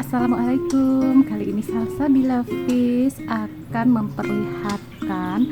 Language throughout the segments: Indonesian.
Assalamualaikum. Kali ini Salsabila Fish akan memperlihatkan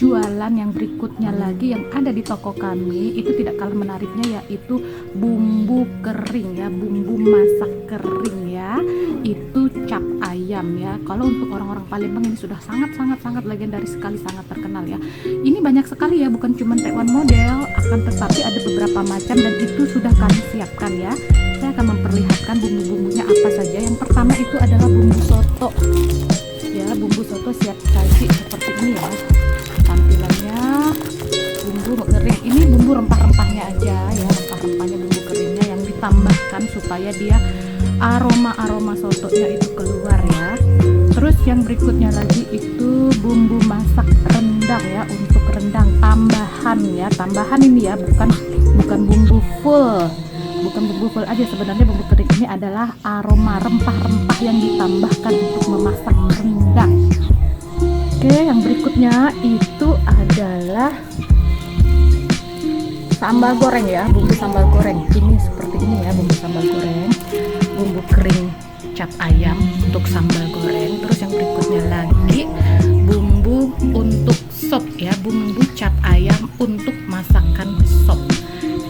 jualan yang berikutnya lagi yang ada di toko kami. Itu tidak kalah menariknya, yaitu bumbu kering ya, bumbu masak kering ya. Itu cap ayam ya. Kalau untuk orang-orang Palembang ini sudah sangat legendaris sekali, sangat terkenal ya. Ini banyak sekali ya, bukan cuma Taiwan model, akan tetapi ada beberapa macam dan itu sudah kami siapkan ya. Saya akan memperlihatkan bumbu-bumbunya apa saja. Yang pertama itu adalah bumbu soto ya, bumbu soto siap saji seperti ini ya tampilannya. Bumbu kering ini, bumbu rempah-rempahnya aja ya, rempah-rempahnya bumbu keringnya yang ditambahkan supaya dia aroma sotonya itu keluar ya. Terus yang berikutnya lagi itu bumbu masak rendang ya, untuk rendang tambahan ya, tambahan ini ya, bukan bumbu full. Bukan bumbu full aja, sebenarnya bumbu kering ini adalah aroma rempah-rempah yang ditambahkan untuk memasak rendang. Oke, yang berikutnya itu adalah sambal goreng ya, bumbu sambal goreng. Ini seperti ini ya, bumbu sambal goreng, bumbu kering cap ayam untuk sambal goreng. Terus yang berikutnya lagi bumbu untuk sop ya, bumbu cap ayam untuk masakan sop.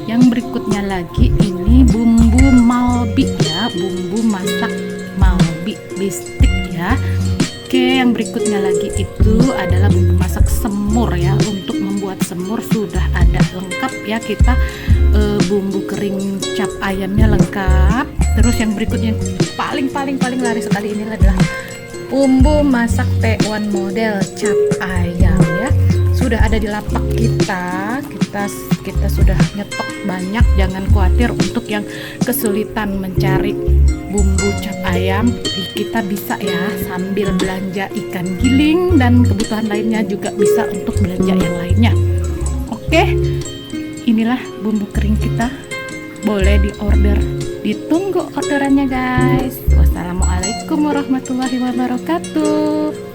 Yang berikutnya lagi ini bumbu malbi ya, bumbu masak malbi bistik ya. Oke, yang berikutnya lagi itu adalah bumbu masak semur ya, untuk membuat semur sudah ada lengkap ya kita, bumbu kering cap ayamnya lengkap. Terus yang berikutnya paling laris sekali ini adalah bumbu masak Taiwan model cap ayam ya. Sudah ada di lapak kita sudah nyetok banyak, jangan khawatir untuk yang kesulitan mencari bumbu cap ayam. Kita bisa ya sambil belanja ikan giling dan kebutuhan lainnya, juga bisa untuk belanja yang lainnya. Oke, inilah bumbu kering kita, boleh di order, ditunggu orderannya guys. Wassalamualaikum warahmatullahi wabarakatuh.